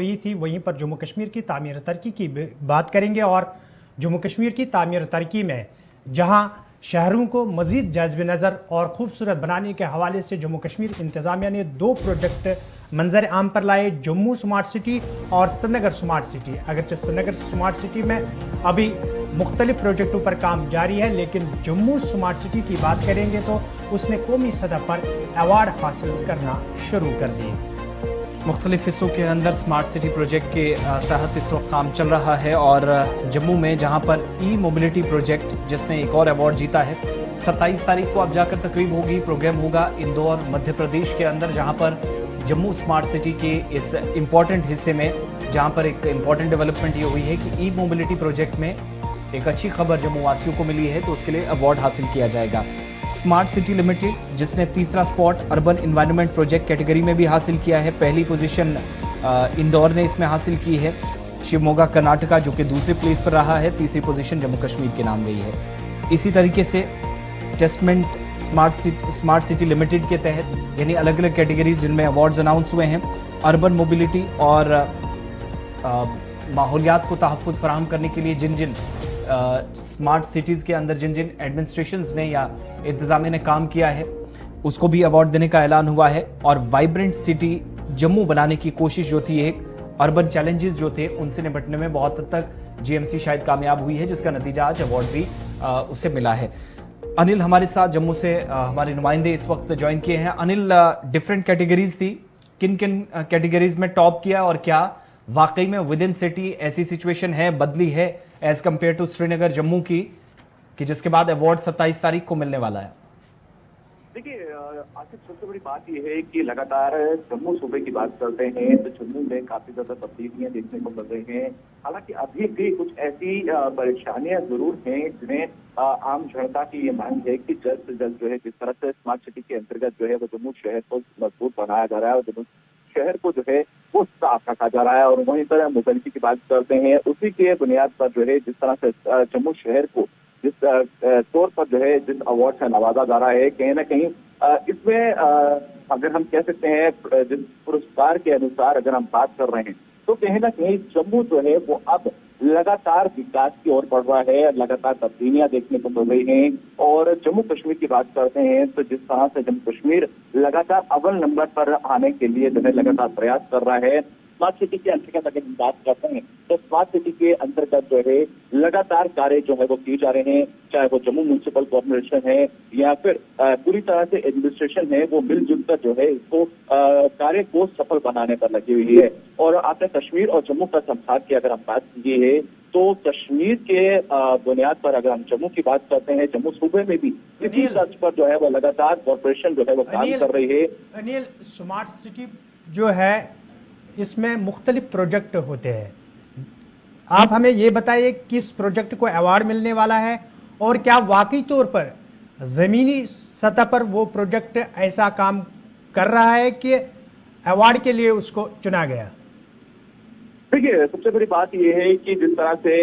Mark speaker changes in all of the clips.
Speaker 1: हुई थी, वहीं पर जम्मू कश्मीर की तामीर तरक्की की बात करेंगे। और जम्मू कश्मीर की तामीर तरक्की में जहां शहरों को मज़ीद जाज़ब नज़र और ख़ूबसूरत बनाने के हवाले से जम्मू कश्मीर इंतज़ामिया ने 2 प्रोजेक्ट मंजर आम पर लाए, जम्मू स्मार्ट सिटी और श्रीनगर स्मार्ट सिटी। अगरचे श्रीनगर स्मार्ट सिटी में अभी मुख्तलिफ प्रोजेक्टों पर काम जारी है, लेकिन जम्मू स्मार्ट सिटी की बात करेंगे तो उसने कौमी सतह पर अवार्ड हासिल करना शुरू कर दिए।
Speaker 2: मुख्तलिफ हिस्सों के अंदर स्मार्ट सिटी प्रोजेक्ट के तहत इस वक्त काम चल रहा है और जम्मू में जहां पर ई मोबिलिटी प्रोजेक्ट जिसने एक और अवार्ड जीता है, 27 तारीख को अब जाकर तकरीब होगी, प्रोग्राम होगा इंदौर मध्य प्रदेश के अंदर, जहां पर जम्मू स्मार्ट सिटी के इस इम्पॉर्टेंट हिस्से में जहां पर एक इम्पॉर्टेंट डेवलपमेंट ये हुई है कि ई मोबिलिटी प्रोजेक्ट में एक अच्छी खबर जम्मू वासियों को मिली है, तो उसके लिए अवार्ड हासिल किया जाएगा। स्मार्ट सिटी लिमिटेड जिसने तीसरा spot urban environment project category में भी हासिल किया है, पहली पोजीशन इंदौर ने इसमें हासिल की है। शिवमोगा कर्नाटका जो कि दूसरे प्लेस पर रहा है, तीसरी पोजीशन जम्मू कश्मीर के नाम गई है। इसी तरीके से टेस्टमेंट स्मार्ट सिटी लिमिटेड के तहत यानी अलग अलग कैटेगरीज जिनमें अवार्ड्स अनाउंस हुए हैं, अर्बन मोबिलिटी और माहौलियात को तहफ़्फ़ुज़ फराहम करने के लिए जिन जिन स्मार्ट सिटीज़ के अंदर जिन जिन एडमिनिस्ट्रेशंस ने या इंतज़ामिया ने काम किया है उसको भी अवार्ड देने का ऐलान हुआ है। और वाइब्रेंट सिटी जम्मू बनाने की कोशिश जो थी, एक अर्बन चैलेंजेस जो थे उनसे निपटने में बहुत हद तक जीएमसी शायद कामयाब हुई है, जिसका नतीजा आज अवार्ड भी उसे मिला है। अनिल हमारे साथ जम्मू से हमारे नुमाइंदे इस वक्त ज्वाइन किए हैं। अनिल, डिफरेंट कैटेगरीज थी, किन किन कैटेगरीज में टॉप किया और क्या वाकई में विद इन सिटी ऐसी सिचुएशन है, बदली है as compare to Srinagar Jammu की, कि जिसके बाद अवार्ड 27 तारीख को मिलने वाला है?
Speaker 3: देखिए आसिफ, सबसे बड़ी बात यह है कि लगातार जम्मू सूबे की बात करते हैं तो जम्मू में काफी ज्यादा तब्दीलियां देखने को मिल रही हैं। हालांकि अभी भी कुछ ऐसी परेशानियां जरूर हैं जिन्हें आम जनता की ये मांग है कि जल्द से जल्द जो है जिस तरह से स्मार्ट सिटी के अंतर्गत जो है वो जम्मू शहर को मजबूत बनाया जा रहा है और जम्मू शहर को जो है वो साफ रखा जा रहा है। और वहीं पर मोबिलिटी की बात करते हैं, उसी के बुनियाद पर जो है जिस तरह से जम्मू शहर को जिस तौर पर जो है जिस अवार्ड से नवाजा जा रहा है, कहीं ना कहीं इसमें अगर हम कह सकते हैं जिस पुरस्कार के अनुसार अगर हम बात कर रहे हैं तो कहीं ना कहीं जम्मू जो है वो अब लगातार विकास की ओर बढ़ रहा है, लगातार तब्दीलियां देखने को मिल रही हैं। और जम्मू कश्मीर की बात करते हैं तो जिस तरह से जम्मू कश्मीर लगातार अव्वल नंबर पर आने के लिए जो है लगातार प्रयास कर रहा है। स्मार्ट सिटी के अंतर्गत अगर हम बात करते हैं तो स्मार्ट सिटी के अंतर्गत जो है लगातार कार्य जो है वो किए जा रहे हैं, चाहे वो जम्मू म्यूनिसिपल कॉर्पोरेशन है या फिर पूरी तरह से एडमिनिस्ट्रेशन है, वो मिलजुल कर जो है इसको कार्य को सफल बनाने पर लगी हुई है। और आपने कश्मीर और जम्मू का संभाग की अगर हम बात की है तो कश्मीर के बुनियाद पर अगर हम जम्मू की बात करते हैं, जम्मू सूबे में भी इसी तर्ज पर जो है वो लगातार कॉर्पोरेशन जो है वो काम कर रही है।
Speaker 1: अनिल, स्मार्ट सिटी जो है इसमें मुख्तलिफ प्रोजेक्ट होते हैं, आप हमें ये बताइए किस प्रोजेक्ट को अवार्ड मिलने वाला है और क्या वाकई तौर पर ज़मीनी सतह पर वो प्रोजेक्ट ऐसा काम कर रहा है कि अवार्ड के लिए उसको चुना गया?
Speaker 3: देखिए, सबसे बड़ी बात यह है कि जिस तरह से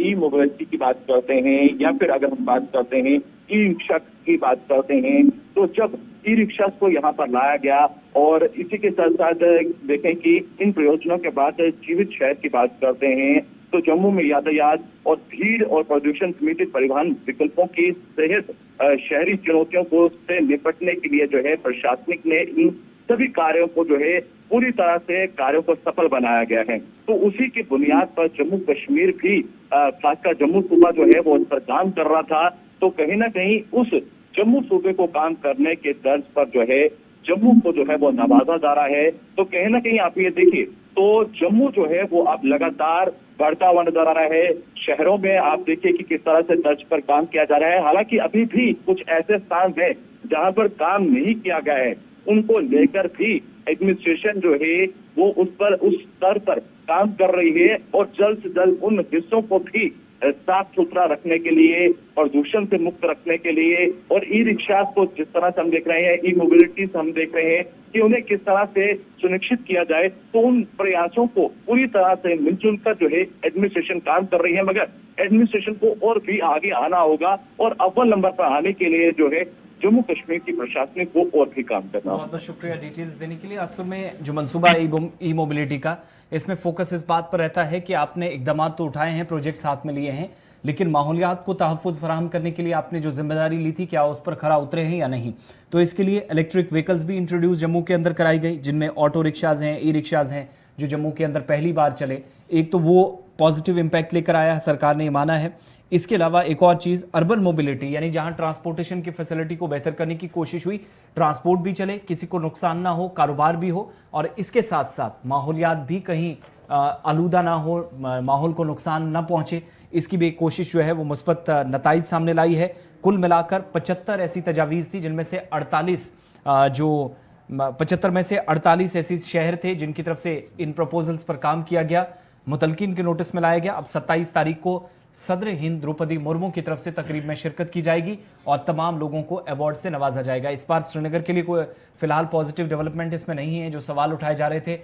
Speaker 3: ई मोबिलिटी की बात करते हैं या फिर अगर हम बात करते हैं ई रिक्शा की बात करते हैं, तो जब ई रिक्शा को यहाँ पर लाया गया और इसी के साथ साथ देखें कि इन प्रयोजनों के बाद जीवित शहर की बात करते हैं तो जम्मू में यातायात और भीड़ और प्रदूषण समेत परिवहन विकल्पों की सहित शहरी चुनौतियों को से निपटने के लिए जो है प्रशासनिक ने इन सभी कार्यों को जो है पूरी तरह से कार्यों को सफल बनाया गया है। तो उसी की बुनियाद पर जम्मू कश्मीर भी खासकर जम्मू सूबा जो है वो उस पर काम कर रहा था। तो कहीं ना कहीं उस जम्मू सूबे को काम करने के तर्ज पर जो है जम्मू को जो है वो नवाजा जा रहा है। तो कहीं ना कहीं आप ये देखिए तो जम्मू जो है वो अब लगातार बढ़ता हुआ नजर आ रहा है। शहरों में आप देखिए कि किस तरह से तर्ज पर काम किया जा रहा है। हालांकि अभी भी कुछ ऐसे स्थान हैं जहां पर काम नहीं किया गया है, उनको लेकर भी एडमिनिस्ट्रेशन जो है वो उस स्तर पर काम कर रही है और जल्द से जल्द उन हिस्सों को भी साफ सुथरा रखने के लिए, प्रदूषण से मुक्त रखने के लिए और ई रिक्शा को जिस तरह से हम देख रहे हैं, ई मोबिलिटी से हम देख रहे हैं कि उन्हें किस तरह से सुनिश्चित किया जाए, तो उन प्रयासों को पूरी तरह से मिलजुल कर जो है एडमिनिस्ट्रेशन काम कर रही है। मगर एडमिनिस्ट्रेशन को और भी आगे आना होगा और अव्वल नंबर पर आने के लिए जो है जम्मू कश्मीर की प्रशासनिक को और भी काम करना।
Speaker 2: बहुत बहुत शुक्रिया डिटेल्स देने के लिए। असल में जो मंसूबा ई मोबिलिटी का इसमें फोकस इस बात पर रहता है कि आपने इकदाम तो उठाए हैं, प्रोजेक्ट साथ में लिए हैं, लेकिन माहौलियात को तहफ़्फ़ुज़ फराहम करने के लिए आपने जो जिम्मेदारी ली थी, क्या उस पर खरा उतरे हैं या नहीं। तो इसके लिए इलेक्ट्रिक व्हीकल्स भी इंट्रोड्यूस जम्मू के अंदर कराई गई, जिनमें ऑटो रिक्शाज़ हैं, ई रिक्शाज़ हैं, जो जम्मू के अंदर पहली बार चले। एक तो वो पॉजिटिव इम्पैक्ट लेकर आया है, सरकार ने ये माना है। इसके अलावा एक और चीज़ अर्बन मोबिलिटी, यानी जहां ट्रांसपोर्टेशन की फैसिलिटी को बेहतर करने की कोशिश हुई, ट्रांसपोर्ट भी चले, किसी को नुकसान ना हो, कारोबार भी हो, और इसके साथ साथ माहौलियात भी कहीं आलूदा ना हो, माहौल को नुकसान ना पहुंचे, इसकी भी एक कोशिश जो है वो मुस्बत नताइज सामने लाई है। कुल मिलाकर 75 ऐसी तजावीज़ थी, जिनमें से 48 ऐसे शहर थे जिनकी तरफ से इन प्रपोजल्स पर काम किया गया, मुतलकिन के नोटिस में लाया गया। अब 27 तारीख को सदर हिंद द्रौपदी मुर्मू की तरफ से तकरीब में शिरकत की जाएगी और तमाम लोगों को अवार्ड से नवाजा जाएगा। इस बार श्रीनगर के लिए कोई फिलहाल पॉजिटिव डेवलपमेंट इसमें नहीं है। जो सवाल उठाए जा रहे थे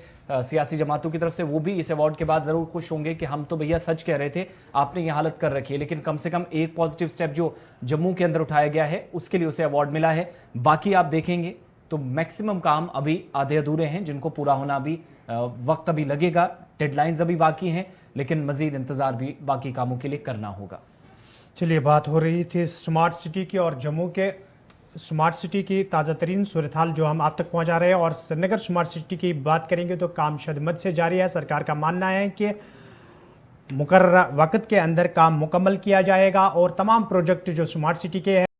Speaker 2: सियासी जमातों की तरफ से, वो भी इस अवार्ड के बाद ज़रूर खुश होंगे कि हम तो भैया सच कह रहे थे, आपने ये हालत कर रखी है। लेकिन कम से कम एक पॉजिटिव स्टेप जो जम्मू के अंदर उठाया गया है, उसके लिए उसे अवार्ड मिला है। बाकी आप देखेंगे तो मैक्सिमम काम अभी आधे अधूरे हैं, जिनको पूरा होना अभी वक्त अभी लगेगा, डेडलाइंस अभी बाकी हैं, लेकिन मजीद इंतज़ार भी बाकी कामों के लिए करना होगा।
Speaker 1: चलिए, बात हो रही थी स्मार्ट सिटी की, और जम्मू के स्मार्ट सिटी की ताज़ा तरीन सूरत हाल जो हम आप तक पहुंचा रहे हैं। और श्रीनगर स्मार्ट सिटी की बात करेंगे तो काम शदमत से जारी है। सरकार का मानना है कि मुकर्रर वक्त के अंदर काम मुकम्मल किया जाएगा और तमाम प्रोजेक्ट जो स्मार्ट सिटी के हैं